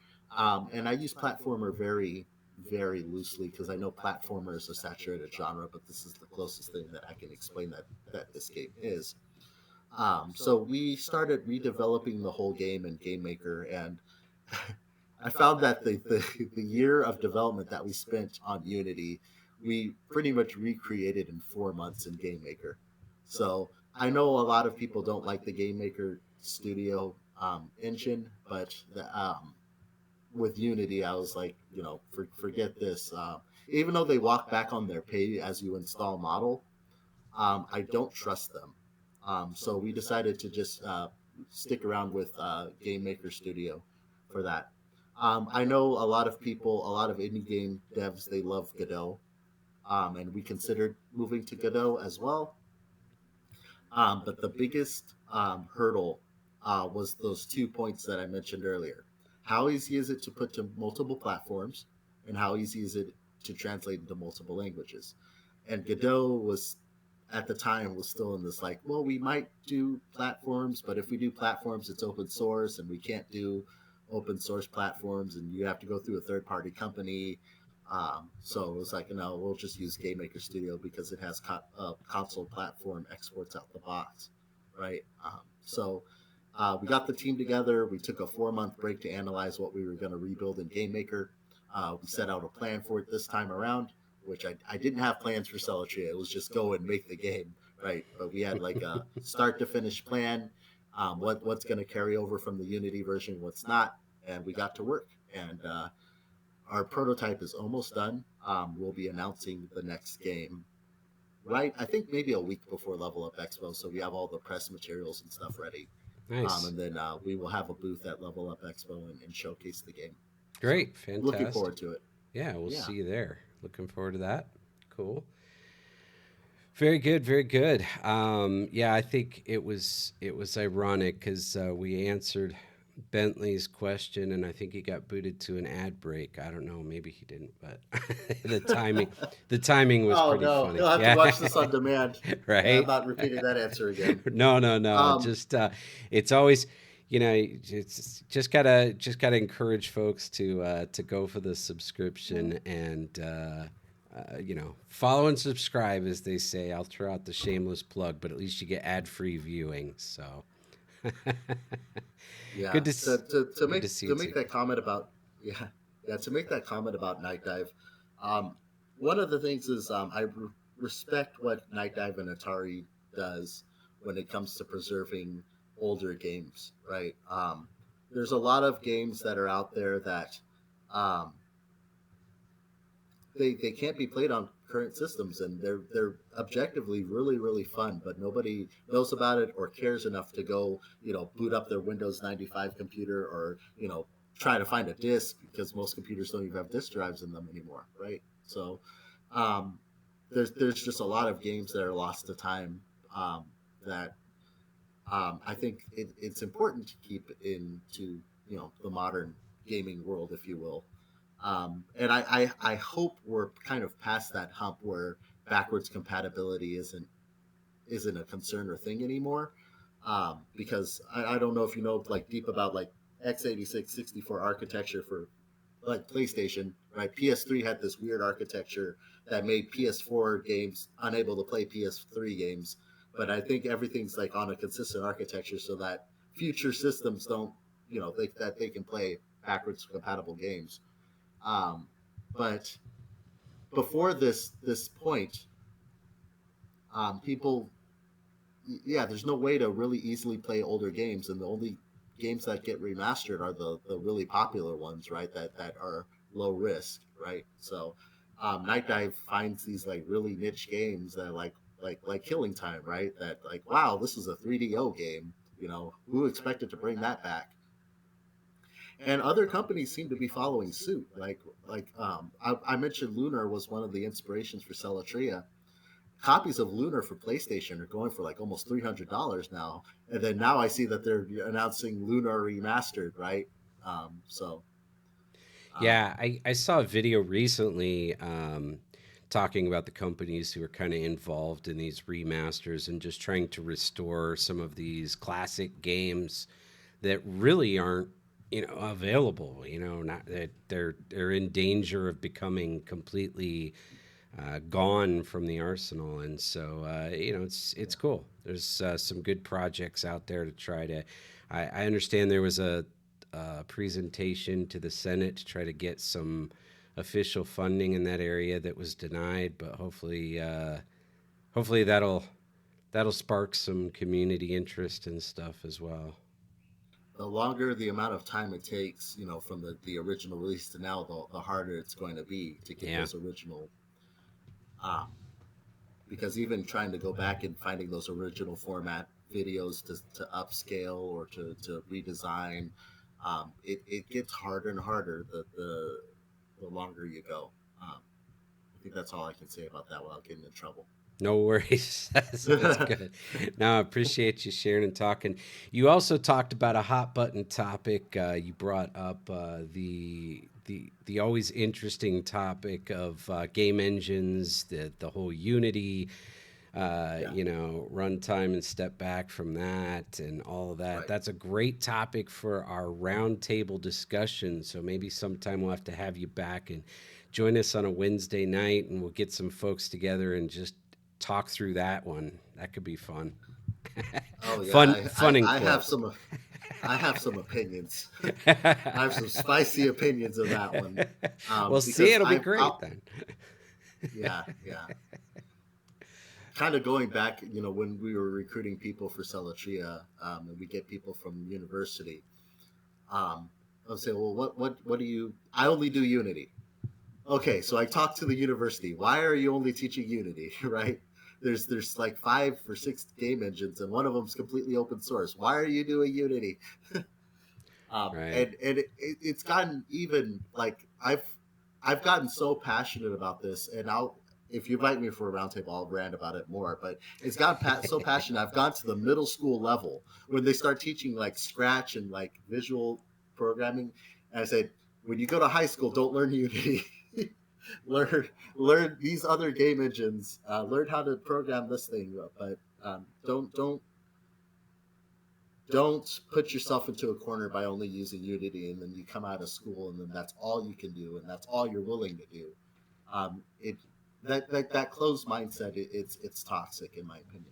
and I use platformer very, very loosely because I know platformer is a saturated genre, but this is the closest thing that I can explain that this game is. So we started redeveloping the whole game in Game Maker, and I found that the year of development that we spent on Unity, we pretty much recreated in 4 months in Game Maker. So I know a lot of people don't like the Game Maker Studio engine, but with Unity, I was like, forget this. Even though they walk back on their pay as you install model, I don't trust them. So we decided to just stick around with Game Maker Studio for that. I know a lot of people, a lot of indie game devs, they love Godot, and we considered moving to Godot as well. But the biggest hurdle was those 2 points that I mentioned earlier. How easy is it to put to multiple platforms, and how easy is it to translate into multiple languages? And Godot was, at the time, was still in this like, well, we might do platforms, but if we do platforms, it's open source, and we can't do open source platforms, and you have to go through a third party company. So it was like, no, we'll just use Game Maker Studio because it has console platform exports out the box, right? We got the team together. We took a 4 month break to analyze what we were going to rebuild in Game Maker. We set out a plan for it this time around, which I didn't have plans for Selatria. It was just go and make the game, right? But we had like a start to finish plan, what's going to carry over from the Unity version, what's not, and we got to work. And our prototype is almost done. We'll be announcing the next game, right? I think maybe a week before Level Up Expo, so we have all the press materials and stuff ready. Nice. And then we will have a booth at Level Up Expo and showcase the game. So Great. looking Fantastic. forward to it. Yeah, we'll Yeah. see you there. Looking forward to that. Cool. Very good, very good. Yeah, I think it was ironic because we answered Bentley's question, and I think he got booted to an ad break. I don't know, maybe he didn't, but the timing, the timing was Oh pretty no, funny. you'll have to Yeah, watch this on demand. I'm right. not repeating that answer again. No, no, no. Um, Just it's always, just gotta encourage folks to go for the subscription and follow and subscribe, as they say. I'll throw out the shameless plug, but at least you get ad free viewing. So Yeah, Good to good to see you to too. make that comment about yeah yeah to make that comment about night dive, um, one of the things is respect what night dive and Atari does when it comes to preserving older games. Right, there's a lot of games that are out there that um, they can't be played on current systems, and they're objectively really fun, but nobody knows about it or cares enough to go boot up their Windows 95 computer, or try to find a disk, because most computers don't even have disk drives in them anymore, right? So um, there's just a lot of games that are lost to time, that I think it's important to keep into the modern gaming world, if you will. And I hope we're kind of past that hump where backwards compatibility isn't a concern or thing anymore. Because I don't know if you know like deep about like x86 64 architecture for like PlayStation, right? PS3 had this weird architecture that made PS4 games unable to play PS3 games. But I think everything's like on a consistent architecture so that future systems don't, that they can play backwards compatible games. Um, but before this point, people, yeah, there's no way to really easily play older games, and the only games that get remastered are the really popular ones, right? That are low risk, right? So, Night Dive finds these like really niche games that are like Killing Time, right? That like, wow, this is a 3DO game. Who expected to bring that back? And other companies seem to be following suit. I mentioned Lunar was one of the inspirations for Selatria. Copies of Lunar for PlayStation are going for like almost $300 now, and then now I see that they're announcing Lunar remastered, right? So um, Yeah, I saw a video recently talking about the companies who are kind of involved in these remasters and just trying to restore some of these classic games that really aren't, available. Not that they're in danger of becoming completely gone from the arsenal. And so, it's yeah. cool. There's some good projects out there to try to. I understand there was a presentation to the Senate to try to get some official funding in that area that was denied, but hopefully that'll spark some community interest and stuff as well. The longer the amount of time it takes, from the original release to now, the harder it's going to be to get Yeah. those original. Um, because even trying to go back and finding those original format videos to upscale or to redesign, it gets harder and harder the longer you go. I think that's all I can say about that without getting in trouble. No worries. That's good. No, I appreciate you sharing and talking. You also talked about a hot button topic. You brought up the always interesting topic of game engines, the whole Unity, Yeah, runtime and step back from that and all of that. right. That's a great topic for our roundtable discussion. So maybe sometime we'll have to have you back and join us on a Wednesday night, and we'll get some folks together and just talk through that one. That could be fun. Oh yeah, Fun in I have quotes. some opinions. I have some spicy opinions of that one, Well, see, because it'll be great then. yeah, kind of going back, when we were recruiting people for Celatria, and we get people from university. I'll say, well, what do you? I only do Unity. Okay, so I talked to the university. Why are you only teaching Unity, right? There's like 5 or 6 game engines, and one of them's completely open source. Why are you doing Unity? Right. And it's gotten even like I've gotten so passionate about this, and I'll if you invite me for a roundtable, I'll rant about it more. But it's gotten so passionate. I've gone to the middle school level when they start teaching like Scratch and like visual programming, and I said, when you go to high school, don't learn Unity. learn these other game engines. Learn how to program this thing, but don't put yourself into a corner by only using Unity, and then you come out of school and then that's all you can do and that's all you're willing to do. It that closed mindset, it's toxic in my opinion.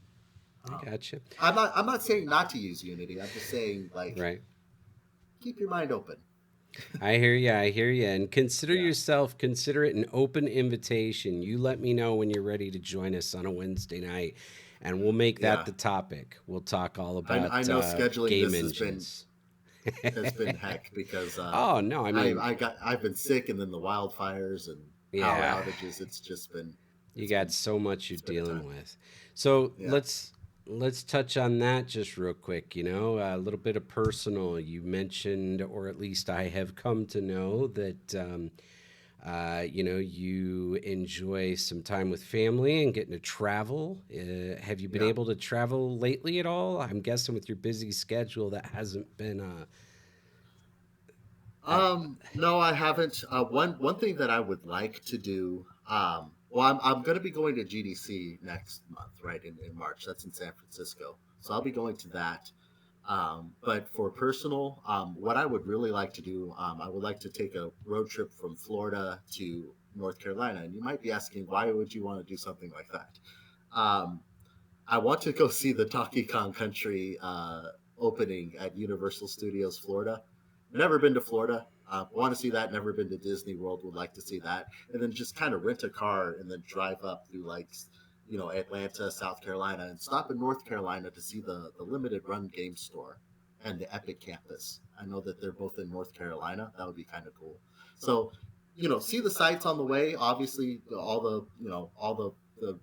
I Um, gotcha. I'm not saying not to use Unity. I'm just saying like Right. keep your mind open. I hear you. I hear you. And Yeah, consider it an open invitation. You let me know when you're ready to join us on a Wednesday night, and we'll make that yeah. the topic. We'll talk all I about know scheduling game this has been engines. heck because Oh, no. I mean, I've been sick and then the wildfires and power yeah. outages. It's just been You it's got been so much you're it's been a dealing time. with. So Yeah. let's touch on that just real quick. A little bit of personal. You mentioned, or at least I have come to know that you enjoy some time with family and getting to travel. Have you been Yeah. able to travel lately at all? I'm guessing with your busy schedule, that hasn't been a No, I haven't. One thing that I would like to do. Well, I'm going to be going to GDC next month, right in March. That's in San Francisco, so I'll be going to that. But for personal, what I would really like to do, I would like to take a road trip from Florida to North Carolina. And you might be asking, why would you want to do something like that? Um, I want to go see the Donkey Kong Country opening at Universal Studios Florida. Never been to Florida. Want to see that. Never been to Disney World. Would like to see that. And then just kind of rent a car and then drive up through like, Atlanta, South Carolina, and stop in North Carolina to see the limited run game store and the Epic campus. I know that they're both in North Carolina. That would be kind of cool. So, see the sights on the way. Obviously, all the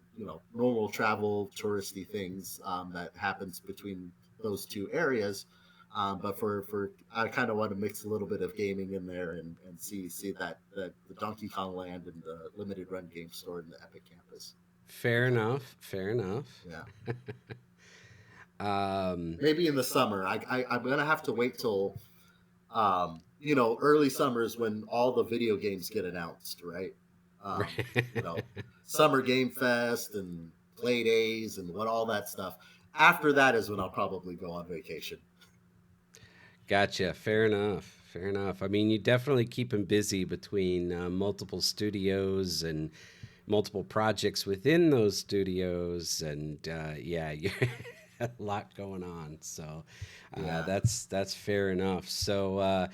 normal travel touristy things that happens between those two areas. But for I kind of want to mix a little bit of gaming in there and see that the Donkey Kong Land and the limited run game store in the Epic campus. Be fair kind of cool. enough. Fair enough. Yeah, Um, maybe in the summer. I'm gonna have to wait till early summers when all the video games get announced, right? Um, you know, Summer Game Fest and Play Days and what all that stuff. After that is when I'll probably go on vacation. Gotcha. Fair enough. Fair enough. I mean, you definitely keep him busy between multiple studios and multiple projects within those studios, and yeah, you're a lot going on. So Yeah. that's fair enough. So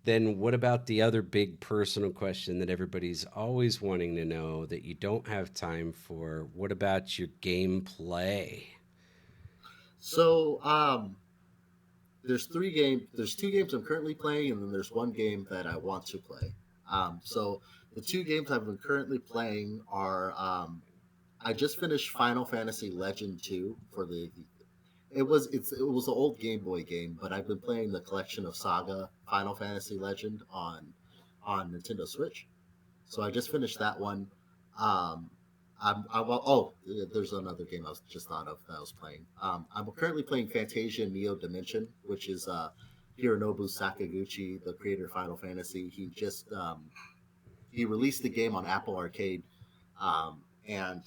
then, what about the other big personal question that everybody's always wanting to know that you don't have time for? What about your gameplay? So there's two games I'm currently playing, and then there's one game that I want to play. So the two games I've been currently playing are I just finished Final Fantasy Legend 2 for the it was an old Game Boy game, but I've been playing the collection of Saga Final Fantasy Legend on Nintendo Switch. So I just finished that one. Um, there's another game I was just thought of that I was playing. I'm currently playing Fantasia Neo Dimension, which is Hironobu Sakaguchi, the creator of Final Fantasy. He released the game on Apple Arcade, and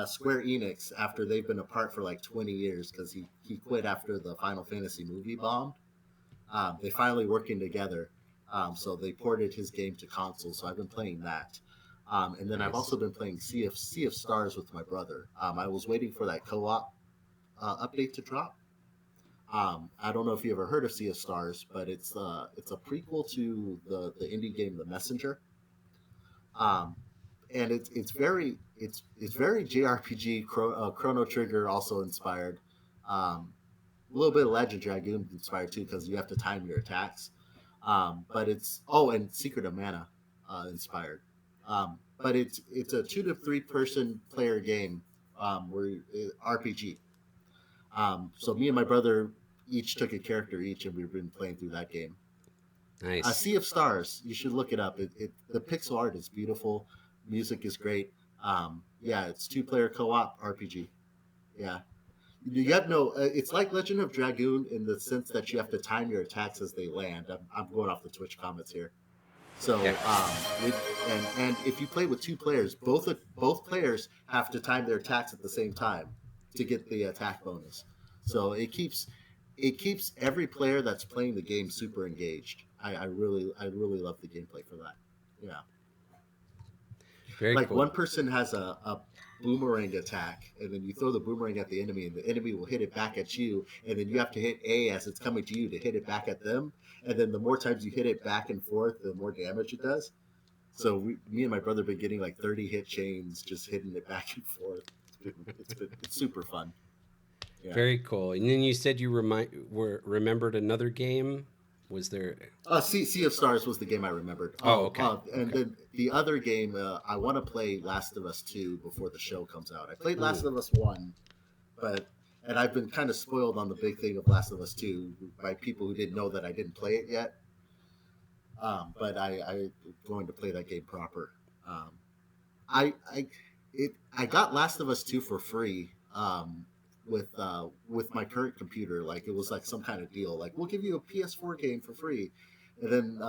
Square Enix, after they've been apart for like 20 years, because he quit after the Final Fantasy movie bombed. They finally working together, so they ported his game to console. So I've been playing that, and then I've Nice. also been playing Sea of Stars with my brother. I was waiting for that co-op update to drop. I don't know if you ever heard of Sea of Stars, but it's a prequel to the indie game The Messenger. Um, and it's very JRPG Chrono Trigger also inspired. A little bit of Legend Dragoon inspired too because you have to time your attacks. But it's and Secret of Mana inspired. But it's a 2 to 3 person player game where RPG. So me and my brother each took a character each, and we've been playing through that game. Nice. Sea of Stars. You should look it up. The pixel art is beautiful. Music is great. Yeah, it's 2 player co-op RPG. Yeah, you have no. It's like Legend of Dragoon in the sense that you have to time your attacks as they land. I'm going off the Twitch comments here. Yeah. So and if you play with 2 players, both players have to time their attacks at the same time to get the attack bonus. So it keeps every player that's playing the game super engaged. I really love the gameplay for that. Yeah. Very Like cool. one person has a boomerang attack, and then you throw the boomerang at the enemy, and the enemy will hit it back at you, and then you have to hit A as it's coming to you to hit it back at them. And then the more times you hit it back and forth, the more damage it does. So me and my brother have been getting like 30 hit chains, just hitting it back and forth. It's super fun. Yeah. Very cool. And then you said you remembered another game. Was there? Sea of Stars was the game I remembered. Oh, okay. And Okay. then the other game, I want to play Last of Us 2 before the show comes out. I played Last of Us 1, and I've been kind of spoiled on the big thing of Last of Us 2 by people who didn't know that I didn't play it yet. But I'm going to play that game proper. I got Last of Us 2 for free with my current computer. Like it was like some kind of deal. Like we'll give you a PS4 game for free, and then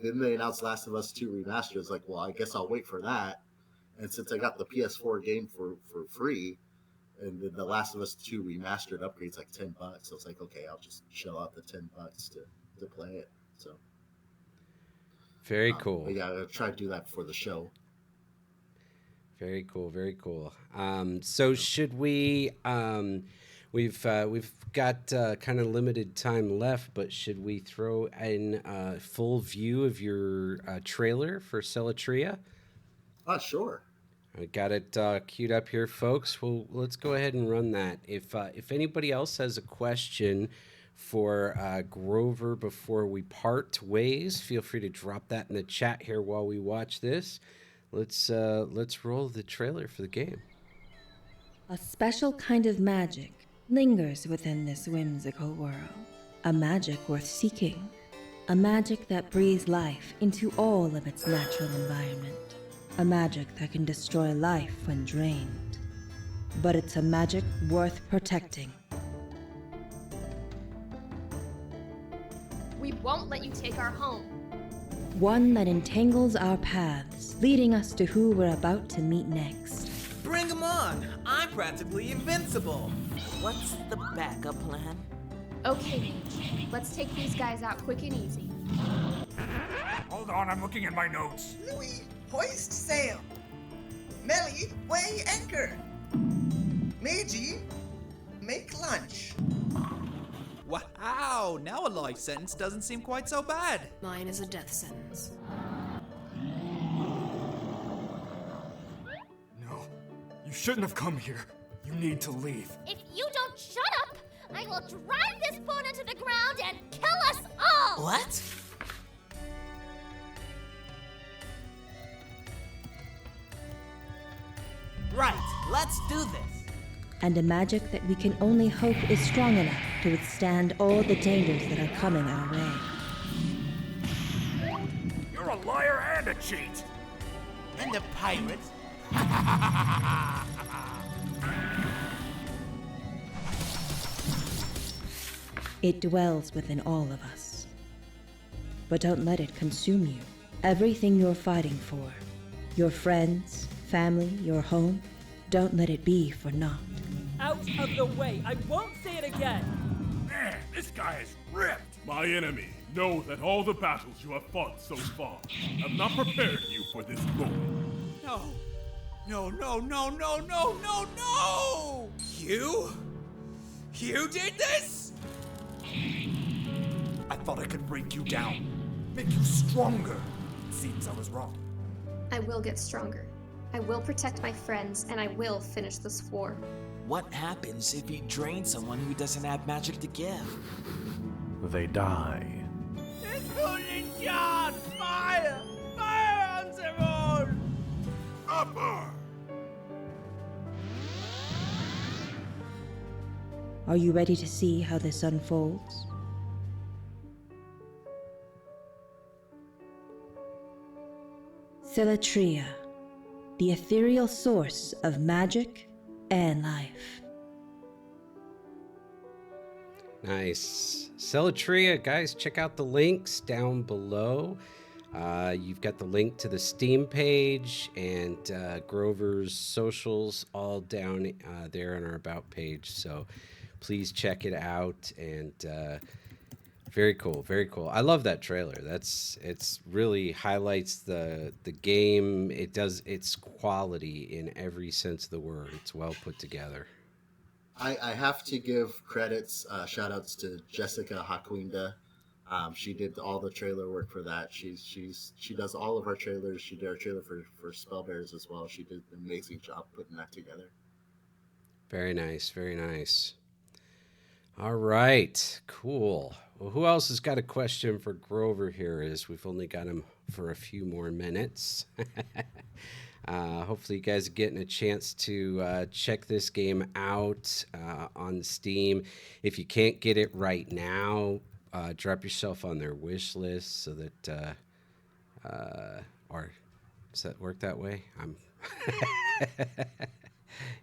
then they announced Last of Us 2 remastered. It's like, well, I guess I'll wait for that. And since I got the PS4 game for free, and then the Last of Us 2 remastered upgrades like $10, so it's like, okay, I'll just shell out the $10 to play it. So Very cool. But yeah, I'll try to do that for the show. Very cool. Very cool. So should we? We've got kind of limited time left, but should we throw in a full view of your trailer for Selatria? Sure. I got it queued up here, folks. Well, let's go ahead and run that. If anybody else has a question for Grover before we part ways, feel free to drop that in the chat here while we watch this. Let's roll the trailer for the game. A special kind of magic lingers within this whimsical world. A magic worth seeking. A magic that breathes life into all of its natural environment. A magic that can destroy life when drained. But it's a magic worth protecting. We won't let you take our home. One that entangles our paths, leading us to who we're about to meet next. Bring 'em on! I'm practically invincible! What's the backup plan? Okay, let's take these guys out quick and easy. Hold on, I'm looking at my notes. Louis, hoist sail. Melly, weigh anchor. Meiji, make lunch. Wow, now a life sentence doesn't seem quite so bad. Mine is a death sentence. No, you shouldn't have come here. You need to leave. If you don't shut up, I will drive this phone into the ground and kill us all! What? Right, let's do this. And a magic that we can only hope is strong enough to withstand all the dangers that are coming our way. You're a liar and a cheat. And a pirate. It dwells within all of us. But don't let it consume you. Everything you're fighting for, your friends, family, your home, don't let it be for naught. Out of the way! I won't say it again! Man, this guy is ripped. My enemy, know that all the battles you have fought so far have not prepared you for this moment. No. No, no, no, no, no, no, no! You? You did this? I thought I could break you down, make you stronger. It seems I was wrong. I will get stronger. I will protect my friends, and I will finish this war. What happens if you drain someone who doesn't have magic to give? They die. It's pulling John! Fire! Fire on them all! Upper! Are you ready to see how this unfolds? Selatria, the ethereal source of magic and life. Nice. Selatria, guys, check out the links down below. You've got the link to the Steam page and Grover's socials all down there on our About page. So please check it out. And Very cool. Very cool. I love that trailer. It's really highlights the game. It does its quality in every sense of the word. It's well put together. I have to give credits, shout outs to Jessica Hakwinda. She did all the trailer work for that. She does all of our trailers. She did our trailer for Spellbearers as well. She did an amazing job putting that together. Very nice. Very nice. All right. Cool. Well, who else has got a question for Grover here? Is we've only got him for a few more minutes. Hopefully, you guys are getting a chance to check this game out on Steam. If you can't get it right now, drop yourself on their wish list so that, or does that work that way? I'm.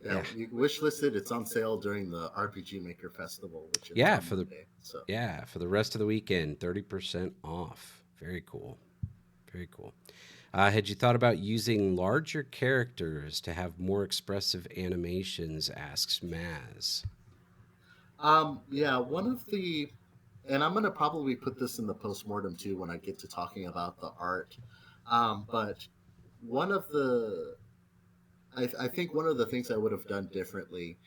Yeah, you wish listed. It's on sale during the RPG Maker Festival, which it's Yeah, on Monday. So for the rest of the weekend, 30% off. Very cool. Very cool. Had you thought about using larger characters to have more expressive animations? Asks Maz. yeah, one of the, and I'm gonna probably put this in the postmortem too when I get to talking about the art. But one of the, I think one of the things I would have done differently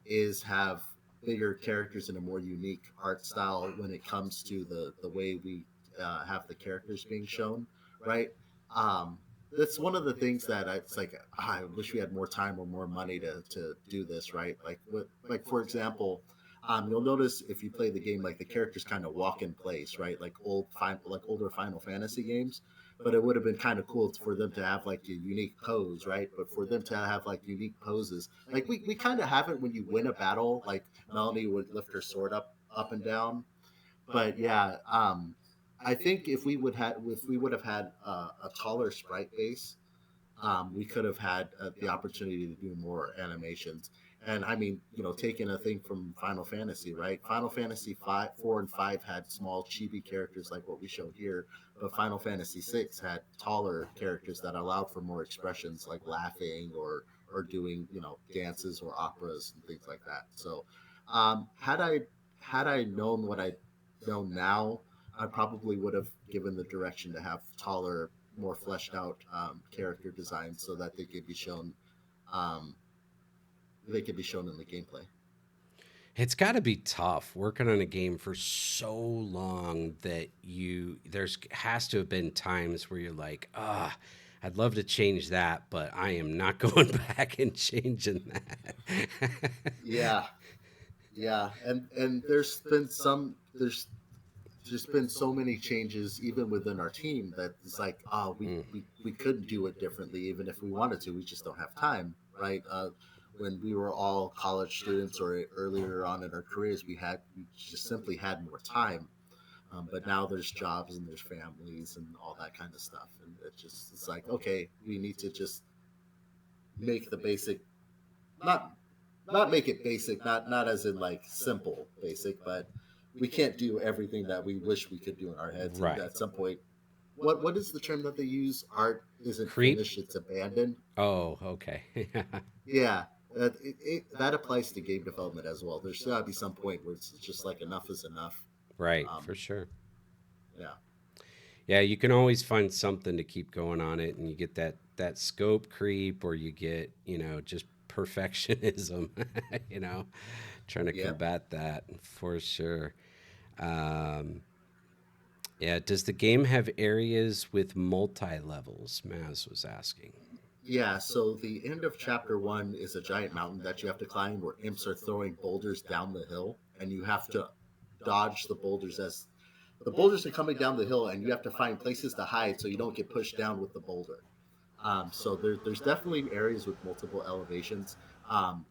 is have bigger characters in a more unique art style when it comes to the way we have the characters being shown, right? Um, that's one of the things that it's like I wish we had more time or more money to do this, right? Like for example, you'll notice if you play the game, like the characters kind of walk in place, right? Like older Final Fantasy games. But it would have been kind of cool for them to have like a unique pose, right? But for them to have like unique poses, like we kind of have it when you win a battle, like Melanie would lift her sword up and down. But yeah, I think if we would have had a taller sprite base, we could have had the opportunity to do more animations. And I mean, taking a thing from Final Fantasy, right? Final Fantasy 4 and 5 had small chibi characters like what we showed here, but Final Fantasy 6 had taller characters that allowed for more expressions like laughing or doing, dances or operas and things like that. So, had I known what I know now, I probably would have given the direction to have taller, more fleshed out character designs so that um, they could be shown in the gameplay. It's got to be tough working on a game for so long that there's has to have been times where you're like, I'd love to change that, but I am not going back and changing that. Yeah, yeah, and there's been so many changes even within our team that it's like, we could do it differently even if we wanted to. We just don't have time, right? When we were all college students or earlier on in our careers, we just simply had more time. But now there's jobs and there's families and all that kind of stuff, and it's like, okay, we need to just make the basic, not not make it basic, not as in like simple basic, but we can't do everything that we wish we could do in our heads. And Right. at some point, what is the term that they use? Art isn't Creep. finished; it's abandoned. Oh, okay. Yeah, that applies to game development as well. There's got to be some point where it's just like enough is enough. Right, Um, for sure. yeah, Yeah, you can always find something to keep going on it, and you get that scope creep, or you get just perfectionism. you know, trying to yep. combat that for sure. Um, yeah, does the game have areas with multi levels? Maz was asking. Yeah, so the end of chapter one is a giant mountain that you have to climb where imps are throwing boulders down the hill, and you have to dodge the boulders as the boulders are coming down the hill, and you have to find places to hide so you don't get pushed down with the boulder. So there's definitely areas with multiple elevations.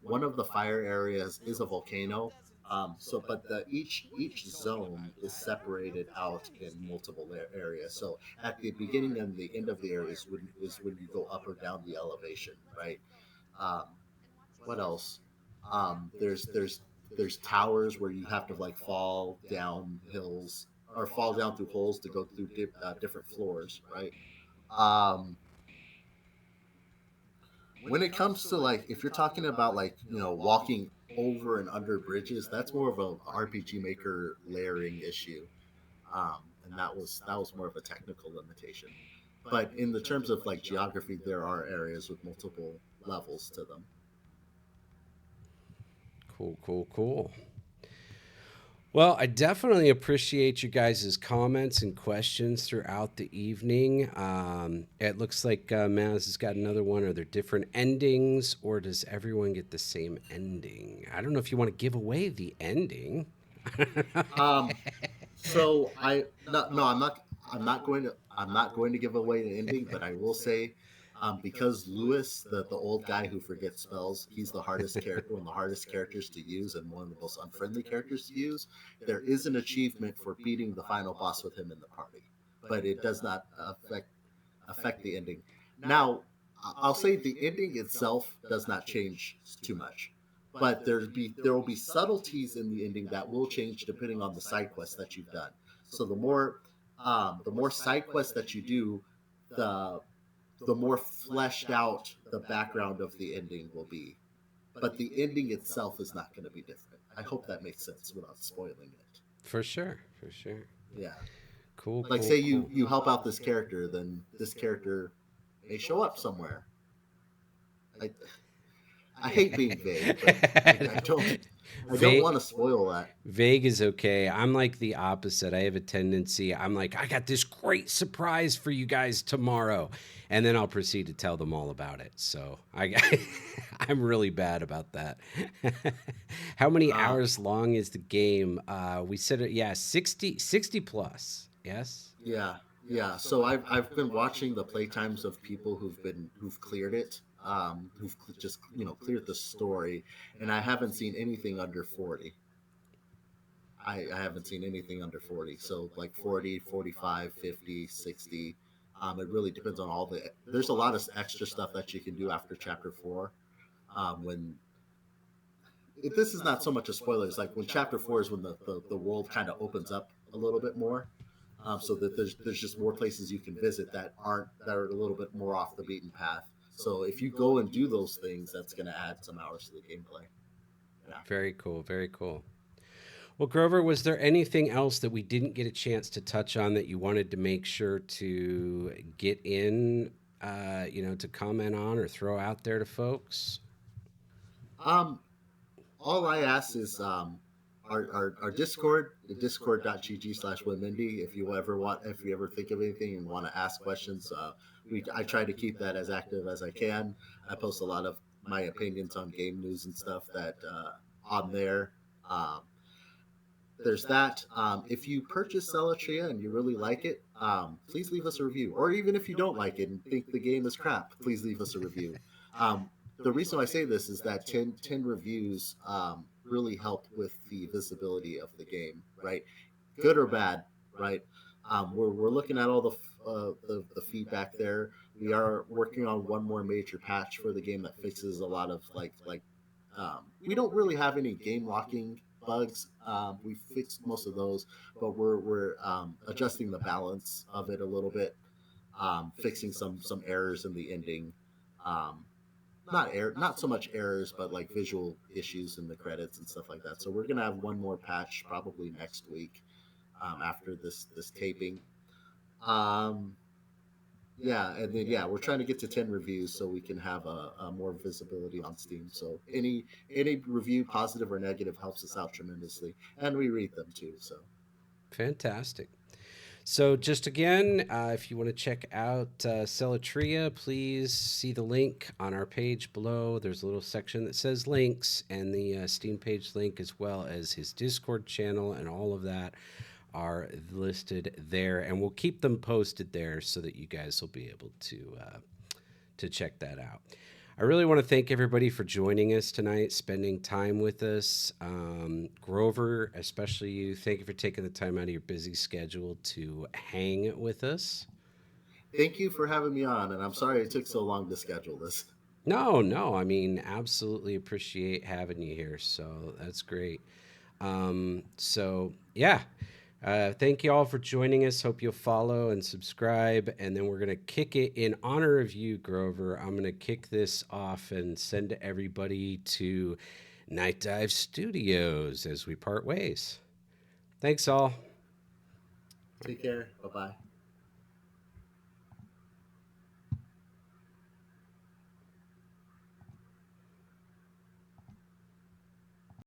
One of the fire areas is a volcano. But each zone is separated out in multiple areas. So at the beginning and the end of the area is when you go up or down the elevation, right? Um, what else? There's towers where you have to like fall down hills or fall down through holes to go through different floors, right? Um, when it comes to like if you're talking about like walking over and under bridges, that's more of a RPG Maker layering issue. and that was more of a technical limitation. But in the terms of like geography, there are areas with multiple levels to them. Cool, cool, cool. Well, I definitely appreciate you guys' comments and questions throughout the evening. It looks like Maz has got another one. Are there different endings, or does everyone get the same ending? I don't know if you want to give away the ending. Um, so I no, I'm not going to give away the ending, but I will say, because Lewis, the old guy who forgets spells, he's the hardest character, one of the hardest characters to use, and one of the most unfriendly characters to use. There is an achievement for beating the final boss with him in the party, but it does not affect the ending. Now, I'll say the ending itself does not change too much, but there will be subtleties in the ending that will change depending on the side quests that you've done. So the more side quests that you do, the the more fleshed out the background of the ending will be. But the ending itself is not going to be different. I hope that makes sense without spoiling it. For sure, for sure. Yeah. Cool, Like cool, say cool. you help out this character, then this character may show up somewhere. I I hate being vague, but I don't want to spoil that. Vague is okay. I'm like the opposite. I have a tendency. I'm like, I got this great surprise for you guys tomorrow, and then I'll proceed to tell them all about it. So I'm really bad about that. How many hours long is the game? We said it. Yeah, 60 plus. Yes. Yeah, yeah. So I've been watching the playtimes of people who've cleared it, who've just cleared the story, and I haven't seen anything under 40. I haven't seen anything under 40. So like 40, 45, 50, 60. It really depends on all the. There's a lot of extra stuff that you can do after chapter four. When this is not so much a spoiler. It's like when chapter four is when the world kind of opens up a little bit more, so that there's just more places you can visit that are a little bit more off the beaten path. So if you go and do those things, that's going to add some hours to the gameplay. Yeah. Very cool. Very cool. Well, Grover, was there anything else that we didn't get a chance to touch on that you wanted to make sure to get in, to comment on or throw out there to folks? Um, all I ask is our Discord, the discord.gg/Wimberly. If you ever think of anything and want to ask questions, I try to keep that as active as I can. I post a lot of my opinions on game news and stuff that on there. Um, there's that. If you purchase Selatria and you really like it, please leave us a review. Or even if you don't like it and think the game is crap, please leave us a review. Um, the reason I say this is that 10 reviews really help with the visibility of the game, right? Good or bad, right? We're looking at all the feedback there. We are working on one more major patch for the game that fixes a lot of we don't really have any game locking bugs. We fixed most of those, but we're adjusting the balance of it a little bit, fixing some errors in the ending. Um, not so much errors, but like visual issues in the credits and stuff like that. So we're gonna have one more patch probably next week, after this taping. Um, yeah, and then we're trying to get to 10 reviews so we can have a more visibility on Steam. So any review, positive or negative, helps us out tremendously, and we read them too. So Fantastic. So just again, if you want to check out Selatria, please see the link on our page below. There's a little section that says links, and the Steam page link, as well as his Discord channel, and all of that are listed there, and we'll keep them posted there so that you guys will be able to check that out. I really want to thank everybody for joining us tonight, spending time with us. Grover, especially you, thank you for taking the time out of your busy schedule to hang with us. thank you for having me on, and I'm sorry it took so long to schedule this. No, I mean, absolutely appreciate having you here. So that's great. Thank you all for joining us. Hope you'll follow and subscribe. And then we're going to kick it in honor of you, Grover. I'm going to kick this off and send everybody to Night Dive Studios as we part ways. Thanks, all. Take care. Bye bye.